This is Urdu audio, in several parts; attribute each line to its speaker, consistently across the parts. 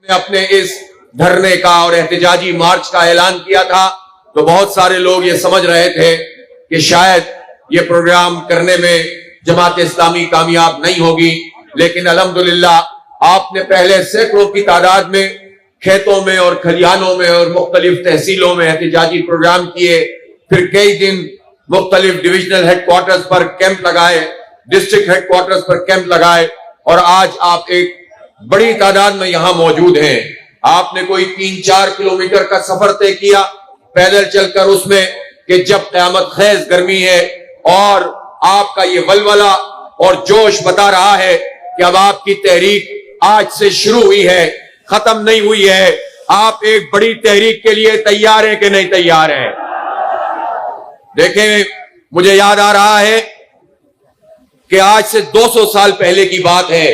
Speaker 1: نے اپنے اس دھرنے کا اور احتجاجی مارچ کا اعلان کیا تھا تو بہت سارے لوگ یہ سمجھ رہے تھے کہ شاید یہ پروگرام کرنے میں جماعت اسلامی کامیاب نہیں ہوگی، لیکن الحمدللہ آپ نے پہلے سینکڑوں کی تعداد میں کھیتوں میں اور کھلیانوں میں اور مختلف تحصیلوں میں احتجاجی پروگرام کیے، پھر کئی دن مختلف ڈویژنل ہیڈ کوارٹرز پر کیمپ لگائے، ڈسٹرکٹ ہیڈ کوارٹرز پر کیمپ لگائے، اور آج آپ ایک بڑی تعداد میں یہاں موجود ہیں۔ آپ نے کوئی 3-4 کلومیٹر کا سفر طے کیا پیدل چل کر، اس میں کہ جب قیامت خیز گرمی ہے، اور آپ کا یہ ولولہ اور جوش بتا رہا ہے کہ اب آپ کی تحریک آج سے شروع ہوئی ہے، ختم نہیں ہوئی ہے، آپ ایک بڑی تحریک کے لیے تیار ہیں کہ نہیں تیار ہیں؟ دیکھیں، مجھے یاد آ رہا ہے کہ آج سے 200 سال پہلے کی بات ہے،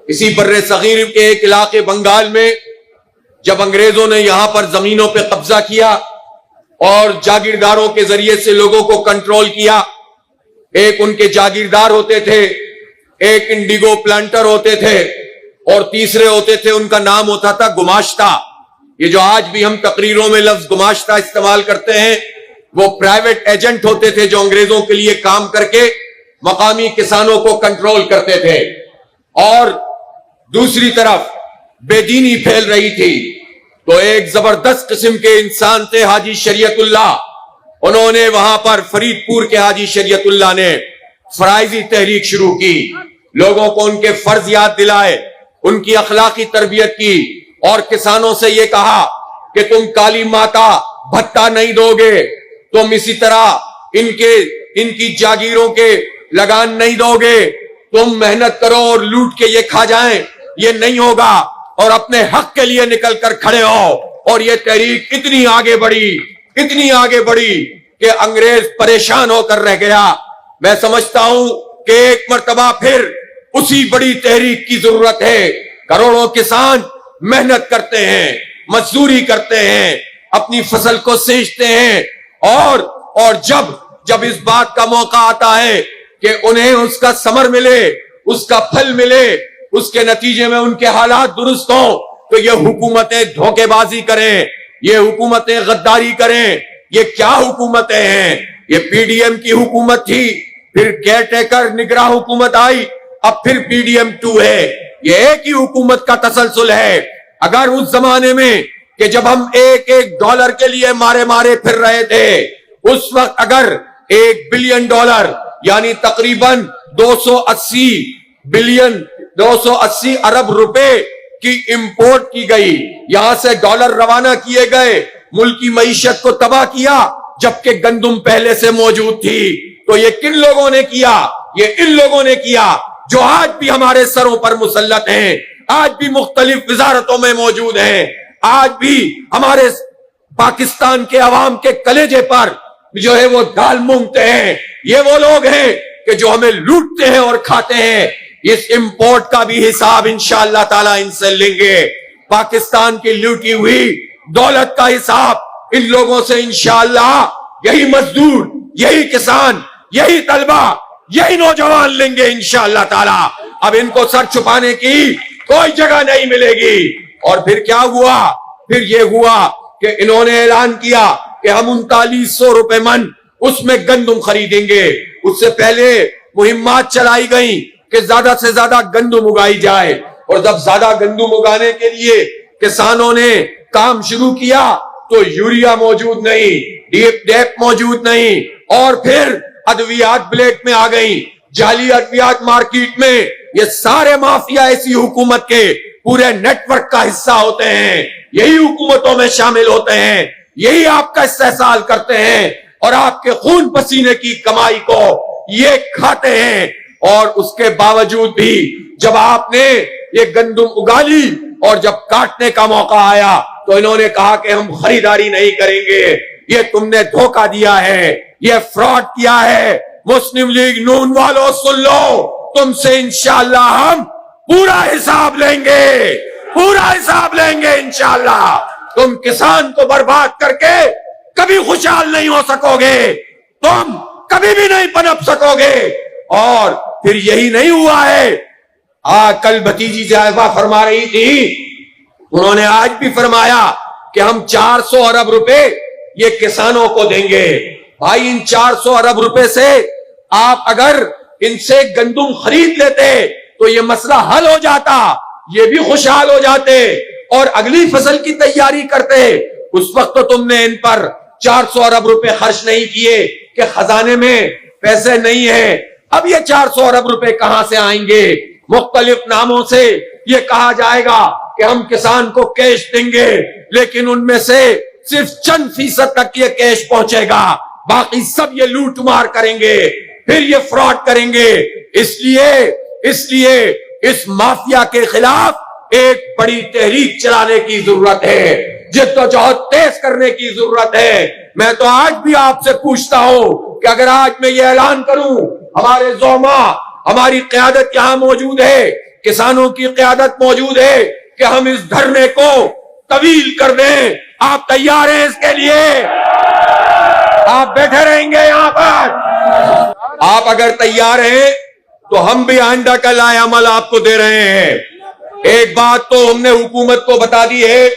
Speaker 1: اسی بر صغیر کے ایک علاقے بنگال میں جب انگریزوں نے یہاں پر زمینوں پہ قبضہ کیا اور جاگیرداروں کے ذریعے سے لوگوں کو کنٹرول کیا، ایک ان کے جاگیردار ہوتے تھے، ایک انڈیگو پلانٹر ہوتے تھے، اور تیسرے ہوتے تھے، ان کا نام ہوتا تھا گماشتہ۔ یہ جو آج بھی ہم تقریروں میں لفظ گماشتہ استعمال کرتے ہیں، وہ پرائیویٹ ایجنٹ ہوتے تھے جو انگریزوں کے لیے کام کر کے مقامی کسانوں کو کنٹرول کرتے تھے۔ اور دوسری طرف بے دینی پھیل رہی تھی، تو ایک زبردست قسم کے انسان تھے حاجی شریعت اللہ، انہوں نے وہاں پر فرید پور کے حاجی شریعت اللہ نے فرائضی تحریک شروع کی، لوگوں کو ان کے فرض یاد دلائے، ان کی اخلاقی تربیت کی، اور کسانوں سے یہ کہا کہ تم کالی ماتا بھتہ نہیں دو گے، تم اسی طرح ان کی جاگیروں کے لگان نہیں دو گے، تم محنت کرو اور لوٹ کے یہ کھا جائیں، یہ نہیں ہوگا، اور اپنے حق کے لیے نکل کر کھڑے ہو۔ اور یہ تحریک اتنی آگے بڑھی کہ انگریز پریشان ہو کر رہ گیا۔ میں سمجھتا ہوں کہ ایک مرتبہ پھر اسی بڑی تحریک کی ضرورت ہے۔ کروڑوں کسان محنت کرتے ہیں، مزدوری کرتے ہیں، اپنی فصل کو سینچتے ہیں، اور جب اس بات کا موقع آتا ہے کہ انہیں اس کا ثمر ملے، اس کا پھل ملے، اس کے نتیجے میں ان کے حالات درست ہوں، تو یہ حکومتیں دھوکے بازی کریں، یہ حکومتیں غداری کریں۔ یہ کیا حکومتیں ہیں؟ یہ پی ڈی ایم کی حکومت تھی، پھر کیئر ٹیکر نگراں حکومت آئی، اب پھر پی ڈی ایم 2 ہے۔ یہ ایک ہی حکومت کا تسلسل ہے۔ اگر اس زمانے میں کہ جب ہم ایک ڈالر کے لیے مارے پھر رہے تھے، اس وقت اگر $1 بلین یعنی تقریباً 280 ارب روپے کی امپورٹ کی گئی، یہاں سے ڈالر روانہ کیے گئے، ملکی معیشت کو تباہ کیا، جبکہ گندم پہلے سے موجود تھی، تو یہ کن لوگوں نے کیا؟ یہ ان لوگوں نے کیا جو آج بھی ہمارے سروں پر مسلط ہیں، آج بھی مختلف وزارتوں میں موجود ہیں، آج بھی ہمارے پاکستان کے عوام کے کلیجے پر جو ہے وہ دال مونگتے ہیں۔ یہ وہ لوگ ہیں کہ جو ہمیں لوٹتے ہیں اور کھاتے ہیں۔ اس امپورٹ کا بھی حساب انشاءاللہ تعالی ان سے لیں گے، پاکستان کی لوٹی ہوئی دولت کا حساب ان لوگوں سے انشاءاللہ یہی مزدور، یہی کسان، یہی طلبہ، یہی نوجوان لیں گے انشاءاللہ تعالی۔ اب ان کو سر چھپانے کی کوئی جگہ نہیں ملے گی۔ اور پھر کیا ہوا؟ پھر یہ ہوا کہ انہوں نے اعلان کیا کہ ہم 3900 روپے من اس میں گندم خریدیں گے۔ اس سے پہلے مہمات چلائی گئیں کہ زیادہ سے زیادہ گندم اگائی جائے، اور جب زیادہ گندم اگانے کے لیے کسانوں نے کام شروع کیا تو یوریا موجود نہیں، ڈیپ موجود نہیں، اور پھر ادویات بلیک میں آ گئیں، جعلی ادویات مارکیٹ میں۔ یہ سارے مافیا ایسی حکومت کے پورے نیٹ ورک کا حصہ ہوتے ہیں، یہی حکومتوں میں شامل ہوتے ہیں، یہی آپ کا استحصال کرتے ہیں، اور آپ کے خون پسینے کی کمائی کو یہ کھاتے ہیں۔ اور اس کے باوجود بھی جب آپ نے یہ گندم اگا لی اور جب کاٹنے کا موقع آیا تو انہوں نے کہا کہ ہم خریداری نہیں کریں گے، یہ تم نے دھوکہ دیا ہے، یہ فراڈ کیا ہے۔ مسلم لیگ نون والوں سن لو، تم سے انشاءاللہ ہم پورا حساب لیں گے انشاءاللہ۔ تم کسان کو برباد کر کے کبھی خوشحال نہیں ہو سکو گے، تم کبھی بھی نہیں پنپ سکو گے۔ اور پھر یہی نہیں ہوا ہے، کل بھتیجی جائفہ فرما رہی تھی انہوں نے آج بھی فرمایا کہ ہم 400 ارب روپے یہ کسانوں کو دیں گے. بھائی ان 400 ارب روپے سے آپ اگر ان سے گندم خرید لیتے تو یہ مسئلہ حل ہو جاتا, یہ بھی خوشحال ہو جاتے اور اگلی فصل کی تیاری کرتے. اس وقت تو تم نے ان پر 400 ارب روپے خرچ نہیں کیے کہ خزانے میں پیسے نہیں ہیں. اب یہ 400 ارب روپے کہاں سے آئیں گے؟ مختلف ناموں سے یہ کہا جائے گا کہ ہم کسان کو کیش دیں گے, لیکن ان میں سے صرف چند فیصد تک یہ کیش پہنچے گا, باقی سب یہ لوٹ مار کریں گے, پھر یہ فراڈ کریں گے. اس لیے اس مافیا کے خلاف ایک بڑی تحریک چلانے کی ضرورت ہے, جدوجہد تیز کرنے کی ضرورت ہے. میں تو آج بھی آپ سے پوچھتا ہوں کہ اگر آج میں یہ اعلان کروں, ہمارے زعماء, ہماری قیادت یہاں موجود ہے, کسانوں کی قیادت موجود ہے, کہ ہم اس دھرنے کو طویل کر دیں, آپ تیار ہیں اس کے لیے؟ آپ بیٹھے رہیں گے یہاں پر؟ آپ اگر تیار ہیں تو ہم بھی آئندہ کا لائے عمل آپ کو دے رہے ہیں. ایک بات تو ہم نے حکومت کو بتا دی ہے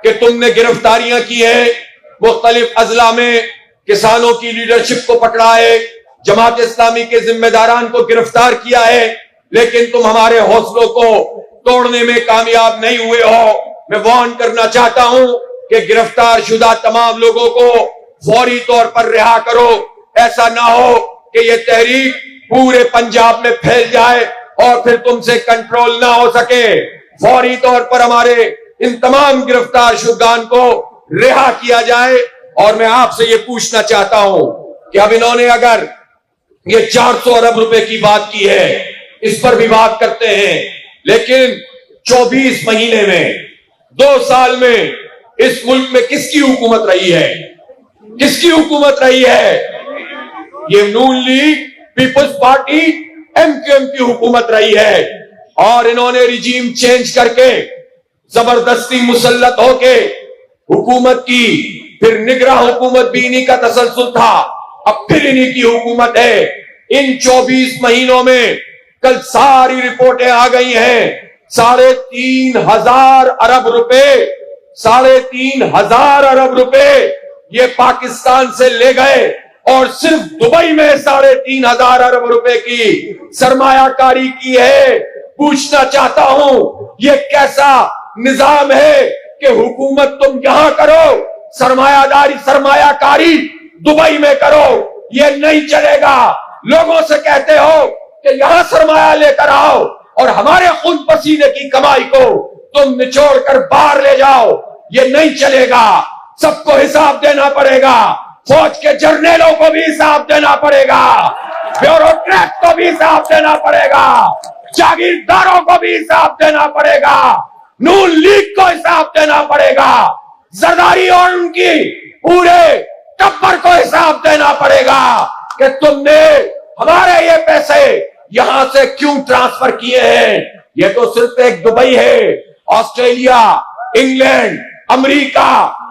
Speaker 1: کہ تم نے گرفتاریاں کی ہیں, مختلف اضلاع میں کسانوں کی لیڈرشپ کو پکڑا ہے, جماعت اسلامی کے ذمہ داران کو گرفتار کیا ہے, لیکن تم ہمارے حوصلوں کو توڑنے میں کامیاب نہیں ہوئے ہو. میں وارن کرنا چاہتا ہوں کہ گرفتار شدہ تمام لوگوں کو فوری طور پر رہا کرو. ایسا نہ ہو کہ یہ تحریک پورے پنجاب میں پھیل جائے اور پھر تم سے کنٹرول نہ ہو سکے. فوری طور پر ہمارے ان تمام گرفتار شدگان کو رہا کیا جائے. اور میں آپ سے یہ پوچھنا چاہتا ہوں کہ اب انہوں نے اگر یہ 400 ارب روپے کی بات کی ہے, اس پر بھی بات کرتے ہیں, لیکن 24 مہینے میں 2 سال میں اس ملک میں کس کی حکومت رہی ہے؟ کس کی حکومت رہی ہے؟ یہ نون لیگ, پیپلز پارٹی, MQM کی حکومت رہی ہے. اور انہوں نے رجیم چینج کر کے زبردستی مسلط ہو کے حکومت کی, پھر نگراں حکومت بھی انہی کا تسلسل تھا, اب پھر انہی کی حکومت ہے. ان 24 مہینوں میں کل ساری رپورٹیں آ گئی ہیں, 3,500 ارب روپے, 3,500 ارب روپے یہ پاکستان سے لے گئے, اور صرف دبئی میں 3,500 ارب روپے کی سرمایہ کاری کی ہے. پوچھنا چاہتا ہوں یہ کیسا نظام ہے کہ حکومت تم یہاں کرو, سرمایہ کاری دبئی میں کرو؟ یہ نہیں چلے گا. لوگوں سے کہتے ہو کہ یہاں سرمایہ لے کر آؤ اور ہمارے خون پسینے کی کمائی کو تم نچوڑ کر باہر لے جاؤ, یہ نہیں چلے گا. سب کو حساب دینا پڑے گا, فوج کے جرنیلوں کو بھی حساب دینا پڑے گا, بیوروکریٹ کو بھی حساب دینا پڑے گا, جاگیرداروں کو بھی حساب دینا پڑے گا, نون لیگ کو حساب دینا پڑے گا, زرداری اور ان کی پورے ٹبر کو حساب دینا پڑے گا کہ تم نے ہمارے یہ پیسے یہاں سے کیوں ٹرانسفر کیے ہیں. یہ تو صرف ایک دبئی ہے, آسٹریلیا, انگلینڈ, امریکہ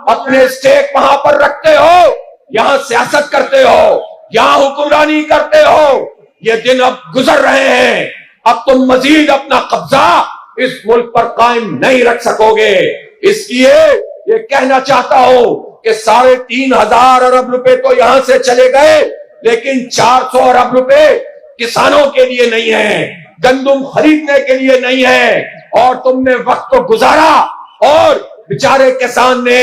Speaker 1: اپنے اسٹیک وہاں پر رکھتے ہو, یہاں سیاست کرتے ہو, یہاں حکمرانی کرتے ہو. یہ دن اب گزر رہے ہیں, اب تم مزید اپنا قبضہ اس ملک پر قائم نہیں رکھ سکو گے. اس لیے یہ کہنا چاہتا ہوں کہ 3,500 ارب روپے تو یہاں سے چلے گئے, لیکن 400 ارب روپے کسانوں کے لیے نہیں ہے, گندم خریدنے کے لیے نہیں ہے. اور تم نے وقت کو گزارا اور بیچارے کسان نے,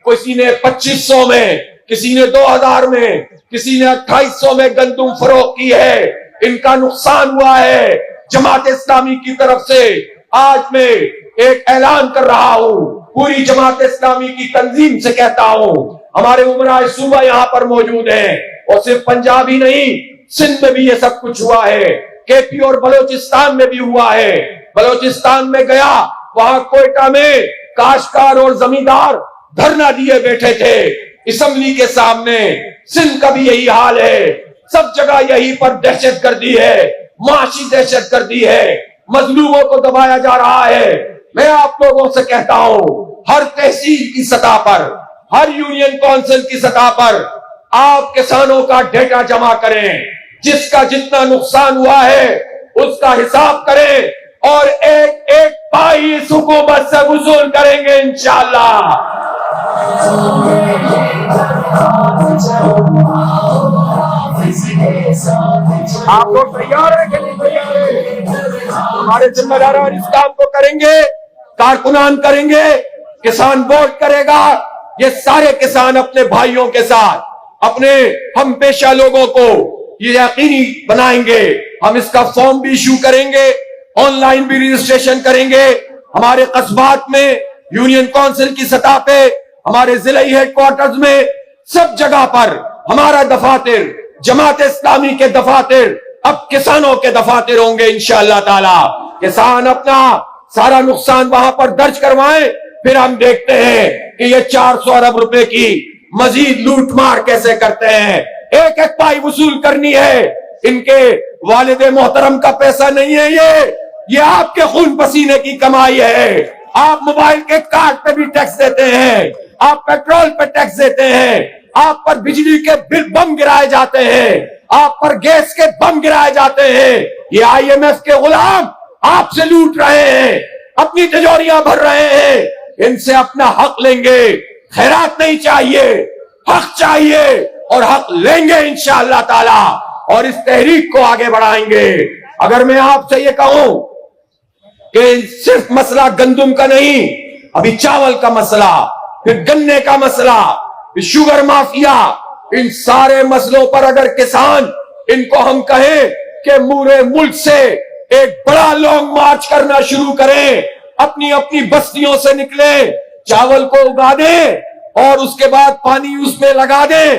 Speaker 1: کسی نے 2,500 میں, کسی نے 2,000 میں, کسی نے 2,800 میں گندم فروخت کی ہے. ان کا نقصان ہوا ہے. جماعت اسلامی کی طرف سے آج میں ایک اعلان کر رہا ہوں, پوری جماعت اسلامی کی تنظیم سے کہتا ہوں, ہمارے عمرائے صوبہ یہاں پر موجود ہیں, اور صرف پنجاب ہی نہیں, سندھ میں بھی یہ سب کچھ ہوا ہے, KP اور بلوچستان میں بھی ہوا ہے. بلوچستان میں گیا, وہاں کوئٹہ میں کاشتکار اور زمیندار دھرنا دیے بیٹھے تھے اسمبلی کے سامنے. سندھ کا بھی یہی حال ہے, سب جگہ یہی پر دہشت گردی ہے, معاشی دہشت گردی ہے, مظلوموں کو دبایا جا رہا ہے. میں آپ لوگوں سے کہتا ہوں, ہر تحصیل کی سطح پر, ہر یونین کونسل کی سطح پر آپ کسانوں کا ڈیٹا جمع کریں, جس کا جتنا نقصان ہوا ہے اس کا حساب کریں, اور ایک ایک پائی اس حکومت سے وصول کریں گے انشاءاللہ۔ آپ لوگ تیار ہیں کہ نہیں تیار ہیں؟ ہمارے ذمہ داران اس کام کو کریں گے، کارکنان کریں گے، کسان ووٹ کرے گا۔ یہ سارے کسان اپنے بھائیوں کے ساتھ، اپنے ہم پیشہ لوگوں کو یہ یقینی بنائیں گے۔ ہم اس کا فارم بھی ایشو کریں گے، آن لائن بھی رجسٹریشن کریں گے۔ ہمارے قصبات میں یونین کونسل کی سطح پہ، ہمارے ضلعی ہیڈ کوارٹرز میں، سب جگہ پر ہمارا دفاتر، جماعت اسلامی کے دفاتر اب کسانوں کے دفاتر ہوں گے انشاءاللہ تعالی۔ کسان اپنا سارا نقصان وہاں پر درج کروائیں، پھر ہم دیکھتے ہیں کہ یہ 400 ارب روپے کی مزید لوٹ مار کیسے کرتے ہیں۔ ایک ایک پائی وصول کرنی ہے۔ ان کے والد محترم کا پیسہ نہیں ہے یہ آپ کے خون پسینے کی کمائی ہے۔ آپ موبائل کے کارڈ پہ بھی ٹیکس دیتے ہیں، آپ پیٹرول پہ ٹیکس دیتے ہیں، آپ پر بجلی کے بل بم گرائے جاتے ہیں، آپ پر گیس کے بم گرائے جاتے ہیں۔ یہ آئی ایم ایف کے غلام آپ سے لوٹ رہے ہیں، اپنی تجوریاں بھر رہے ہیں۔ ان سے اپنا حق لیں گے۔ خیرات نہیں چاہیے، حق چاہیے، اور حق لیں گے انشاءاللہ تعالی، اور اس تحریک کو آگے بڑھائیں گے۔ اگر میں آپ سے یہ کہوں کہ صرف مسئلہ گندم کا نہیں، ابھی چاول کا مسئلہ، پھر گنے کا مسئلہ، پھر شوگر مافیا، ان سارے مسئلوں پر اگر کسان ان کو ہم کہیں کہ پورے ملک سے ایک بڑا لانگ مارچ کرنا شروع کریں، اپنی اپنی بستیوں سے نکلیں، چاول کو اگا دیں اور اس کے بعد پانی اس میں لگا دیں،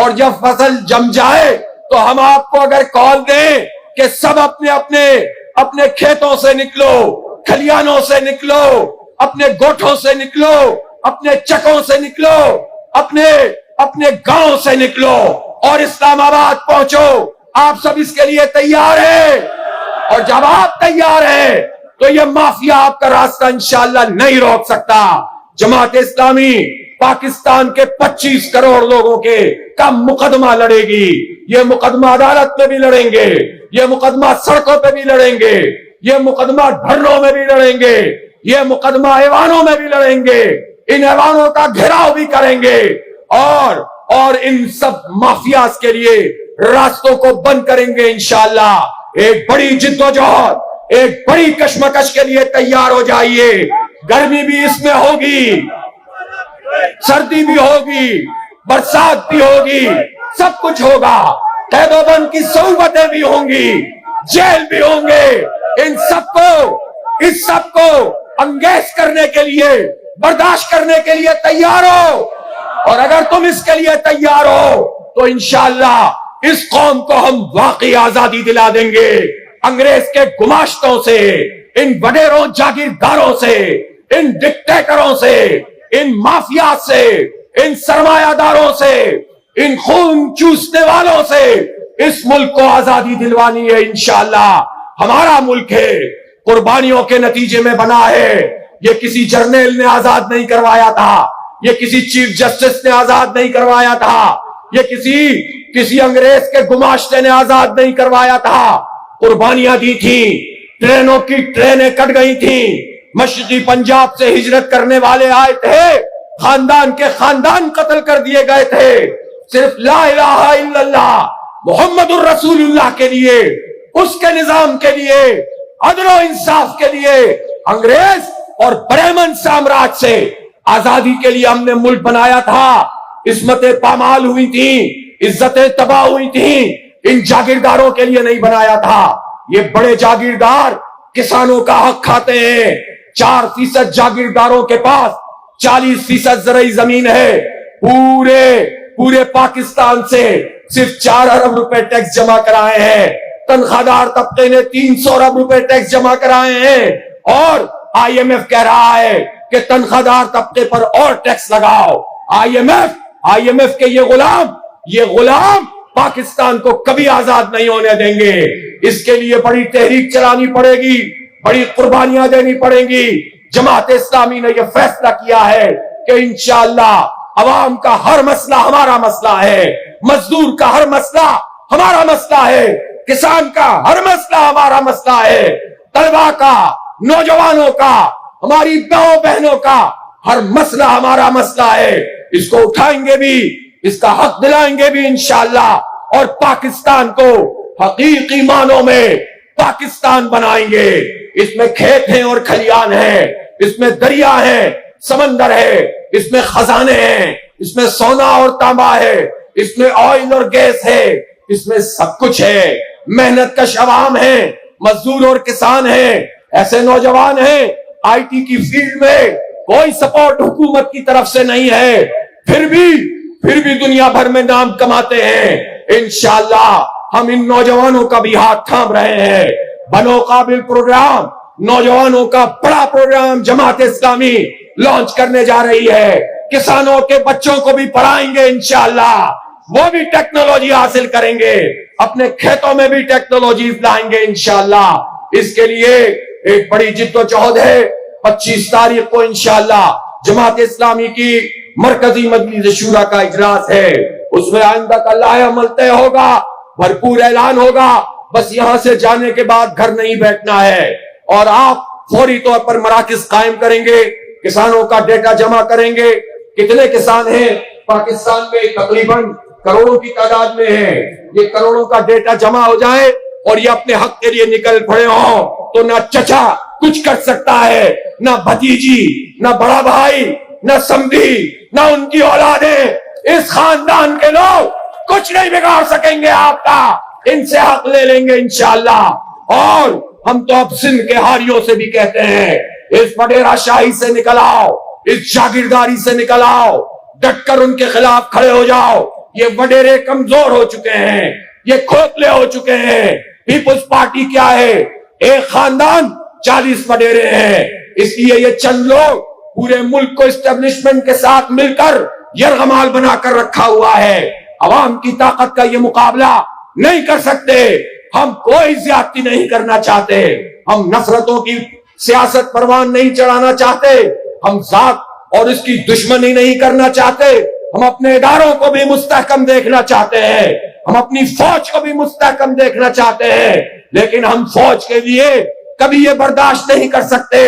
Speaker 1: اور جب فصل جم جائے تو ہم آپ کو اگر کال دیں کہ سب اپنے کھیتوں سے نکلو، کھلیانوں سے نکلو، اپنے گوٹھوں سے نکلو، اپنے چکوں سے نکلو، اپنے گاؤں سے نکلو اور اسلام آباد پہنچو۔ آپ سب اس کے لیے تیار ہیں؟ اور جب آپ تیار ہیں تو یہ مافیا آپ کا راستہ انشاءاللہ نہیں روک سکتا۔ جماعت اسلامی پاکستان کے 25 کروڑ لوگوں کا مقدمہ لڑے گی۔ یہ مقدمہ عدالت میں بھی لڑیں گے، یہ مقدمہ سڑکوں پہ بھی لڑیں گے، یہ مقدمہ دھرنوں میں بھی لڑیں گے، یہ مقدمہ ایوانوں میں بھی لڑیں گے، ان ایوانوں کا گھیراؤ بھی کریں گے، اور ان سب مافیاز کے لیے راستوں کو بند کریں گے انشاءاللہ۔ ایک بڑی جدوجہد، ایک بڑی کشمکش کے لیے تیار ہو جائیے۔ گرمی بھی اس میں ہوگی، سردی بھی ہوگی، برسات بھی ہوگی، سب کچھ ہوگا۔ قید و بند کی صعوبتیں بھی ہوں گی، جیل بھی ہوں گے۔ اس سب کو انگیز کرنے کے لیے، برداشت کرنے کے لیے تیار ہو، اور اگر تم اس کے لیے تیار ہو تو انشاءاللہ اس قوم کو ہم واقعی آزادی دلا دیں گے۔ انگریز کے گماشتوں سے، ان وڈیروں جاگیرداروں سے، ان ڈکٹیٹروں سے، ان مافیا سے، ان سرمایہ داروں سے، ان خون چوسنے والوں سے اس ملک کو آزادی دلوانی ہے انشاءاللہ۔ ہمارا ملک ہے، قربانیوں کے نتیجے میں بنا ہے۔ یہ کسی جرنیل نے آزاد نہیں کروایا تھا، یہ کسی چیف جسٹس نے آزاد نہیں کروایا تھا، یہ کسی انگریز کے گماشتے نے آزاد نہیں کروایا تھا۔ قربانیاں دی تھی، ٹرینوں کی ٹرینیں کٹ گئی تھی، مشرقی پنجاب سے ہجرت کرنے والے آئے تھے، خاندان کے خاندان قتل کر دیے گئے تھے، صرف لا الہ الا اللہ محمد الرسول اللہ کے لیے، اس کے نظام کے لیے، عدل و انصاف کے لیے۔ انگریز اور برہمن سامراج سے آزادی کے لیے ہم نے ملک بنایا تھا۔ عصمتیں پامال ہوئی تھیں، عزتیں تباہ ہوئی تھیں، ان جاگیرداروں کے لیے نہیں بنایا تھا۔ یہ بڑے جاگیردار کسانوں کا حق کھاتے ہیں۔ 4% جاگیرداروں کے پاس 40% زرعی زمین ہے۔ پورے پاکستان سے صرف 4 ارب روپے ٹیکس جمع کرائے ہیں۔ تنخواہ دار طبقے نے 300 ارب روپے ٹیکس جمع کرائے ہیں، اور آئی ایم ایف کہہ رہا ہے کہ تنخواہ دار طبقے پر اور ٹیکس لگاؤ۔ آئی ایم ایف کے یہ غلام پاکستان کو کبھی آزاد نہیں ہونے دیں گے۔ اس کے لیے بڑی تحریک چلانی پڑے گی، بڑی قربانیاں دینی پڑیں گی۔ جماعت اسلامی نے یہ فیصلہ کیا ہے کہ انشاءاللہ عوام کا ہر مسئلہ ہمارا مسئلہ ہے، مزدور کا ہر مسئلہ ہمارا مسئلہ ہے، کسان کا ہر مسئلہ ہمارا مسئلہ ہے، طلبہ کا، نوجوانوں کا، ہماری ماؤں بہنوں کا ہر مسئلہ ہمارا مسئلہ ہے، اس کو اٹھائیں گے بھی، اس کا حق دلائیں گے بھی انشاءاللہ، اور پاکستان کو حقیقی معنوں میں پاکستان بنائیں گے۔ اس میں کھیت ہیں اور کھلیان ہیں، اس میں دریا ہے، سمندر ہے، اس میں خزانے ہیں، اس میں سونا اور تانبا ہے، اس میں آئل اور گیس ہے، اس میں سب کچھ ہے۔ محنت کش عوام ہے، مزدور اور کسان ہیں، ایسے نوجوان ہیں، آئی ٹی کی فیلڈ میں کوئی سپورٹ حکومت کی طرف سے نہیں ہے، پھر بھی دنیا بھر میں نام کماتے ہیں۔ انشاءاللہ ہم ان نوجوانوں کا بھی ہاتھ تھام رہے ہیں۔ بنو قابل پروگرام، نوجوانوں کا بڑا پروگرام جماعت اسلامی لانچ کرنے جا رہی ہے۔ کسانوں کے بچوں کو بھی پڑھائیں گے انشاءاللہ، وہ بھی ٹیکنالوجی حاصل کریں گے، اپنے کھیتوں میں بھی ٹیکنالوجی لائیں گے انشاءاللہ۔ اس کے لیے ایک بڑی جد و جہد ہے۔ 25 تاریخ کو انشاءاللہ جماعت اسلامی کی مرکزی مجلس شورا کا اجلاس ہے، اس میں آئندہ کا لائحہ عمل طے ہوگا، بھرپور اعلان ہوگا۔ بس یہاں سے جانے کے بعد گھر نہیں بیٹھنا ہے، اور آپ فوری طور پر مراکز قائم کریں گے، کسانوں کا ڈیٹا جمع کریں گے۔ کتنے کسان ہیں پاکستان میں؟ تقریباً کروڑوں کی تعداد میں ہیں۔ یہ کروڑوں کا ڈیٹا جمع ہو جائے اور یہ اپنے حق کے لیے نکل پڑے ہوں، تو نہ چچا کچھ کر سکتا ہے، نہ بھتیجی، نہ بڑا بھائی، نہ سمدھی، نہ ان کی اولادیں، اس خاندان کے لوگ کچھ نہیں بگاڑ سکیں گے آپ کا۔ ان سے حق لے لیں گے انشاءاللہ۔ اور ہم تو اب سندھ کے ہاریوں سے بھی کہتے ہیں، اس وڈیرا شاہی سے نکل آؤ، اس جاگیرداری سے نکل آؤ، ڈٹ کر ان کے خلاف کھڑے ہو جاؤ۔ یہ وڈیرے کمزور ہو چکے ہیں، یہ کھوکھلے ہو چکے ہیں۔ پیپلز پارٹی کیا ہے؟ ایک خاندان 40 وڈیرے ہیں، اس لیے یہ چند لوگ پورے ملک کو اسٹیبلشمنٹ کے ساتھ مل کر یرغمال بنا کر رکھا ہوا ہے۔ عوام کی طاقت کا یہ مقابلہ نہیں کر سکتے۔ ہم کوئی زیادتی نہیں کرنا چاہتے، ہم نفرتوں کی سیاست پروان نہیں چڑھانا چاہتے، ہم ذات اور اس کی دشمنی نہیں کرنا چاہتے۔ ہم اپنے اداروں کو بھی مستحکم دیکھنا چاہتے ہیں، ہم اپنی فوج کو بھی مستحکم دیکھنا چاہتے ہیں، لیکن ہم فوج کے لیے کبھی یہ برداشت نہیں کر سکتے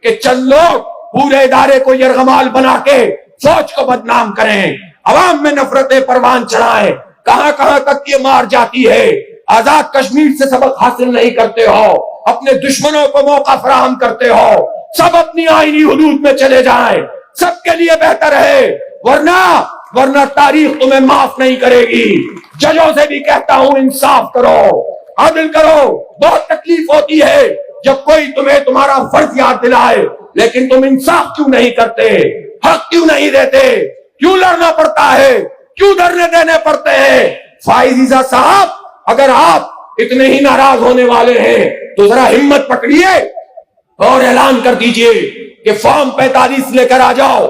Speaker 1: کہ چند لوگ پورے ادارے کو یرغمال بنا کے فوج کو بدنام کریں، عوام میں نفرتیں پروان چڑھائیں۔ کہاں کہاں تک یہ مار جاتی ہے۔ آزاد کشمیر سے سبق حاصل نہیں کرتے ہو، اپنے دشمنوں کو موقع فراہم کرتے ہو۔ سب اپنی آئینی حدود میں چلے جائیں، سب کے لیے بہتر ہے، ورنہ تاریخ تمہیں معاف نہیں کرے گی۔ ججوں سے بھی کہتا ہوں، انصاف کرو، عدل کرو۔ بہت تکلیف ہوتی ہے جب کوئی تمہیں تمہارا فرض یاد دلائے، لیکن تم انصاف کیوں نہیں کرتے؟ حق کیوں نہیں دیتے؟ کیوں لڑنا پڑتا ہے؟ کیوں دھرنے دینے پڑتے ہیں؟ فائز عیسیٰ صاحب، اگر آپ اتنے ہی ناراض ہونے والے ہیں تو ذرا ہمت پکڑیے اور اعلان کر دیجئے کہ فارم 45 لے کر آ جاؤ،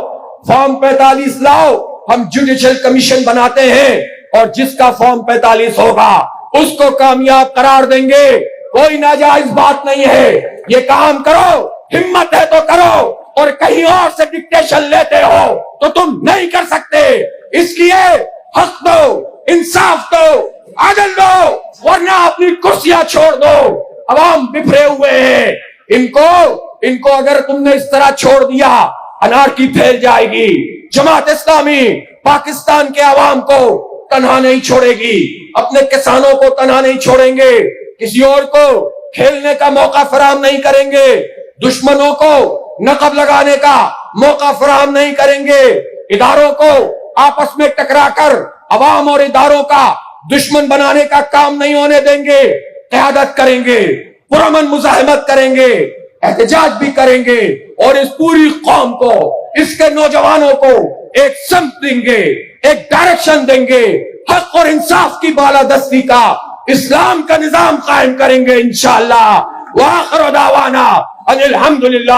Speaker 1: فارم 45 لاؤ۔ ہم جوڈیشل کمیشن بناتے ہیں، اور جس کا فارم 45 ہوگا اس کو کامیاب قرار دیں گے۔ کوئی ناجائز بات نہیں ہے، یہ کام کرو، ہمت ہے تو کرو، اور کہیں اور سے ڈکٹیشن لیتے ہو تو تم نہیں کر سکتے۔ اس لیے حق دو، انصاف دو، عدل دو، ورنہ اپنی کرسیاں چھوڑ دو۔ عوام بکھرے ہوئے ہیں، ان کو اگر تم نے اس طرح چھوڑ دیا، انارکی پھیل جائے گی۔ جماعت اسلامی پاکستان کے عوام کو تنہا نہیں چھوڑے گی، اپنے کسانوں کو تنہا نہیں چھوڑیں گے، کسی اور کو کھیلنے کا موقع فراہم نہیں کریں گے، دشمنوں کو نقب لگانے کا موقع فراہم نہیں کریں گے، اداروں کو آپس میں ٹکرا کر عوام اور اداروں کا دشمن بنانے کا کام نہیں ہونے دیں گے۔ قیادت کریں گے، پرامن مزاحمت کریں گے، احتجاج بھی کریں گے، اور اس پوری قوم کو، اس کے نوجوانوں کو ایک سمت دیں گے، ایک ڈائریکشن دیں گے، حق اور انصاف کی بالادستی کا، اسلام کا نظام قائم کریں گے انشاءاللہ۔ وآخر دعوانا ان الحمدللہ۔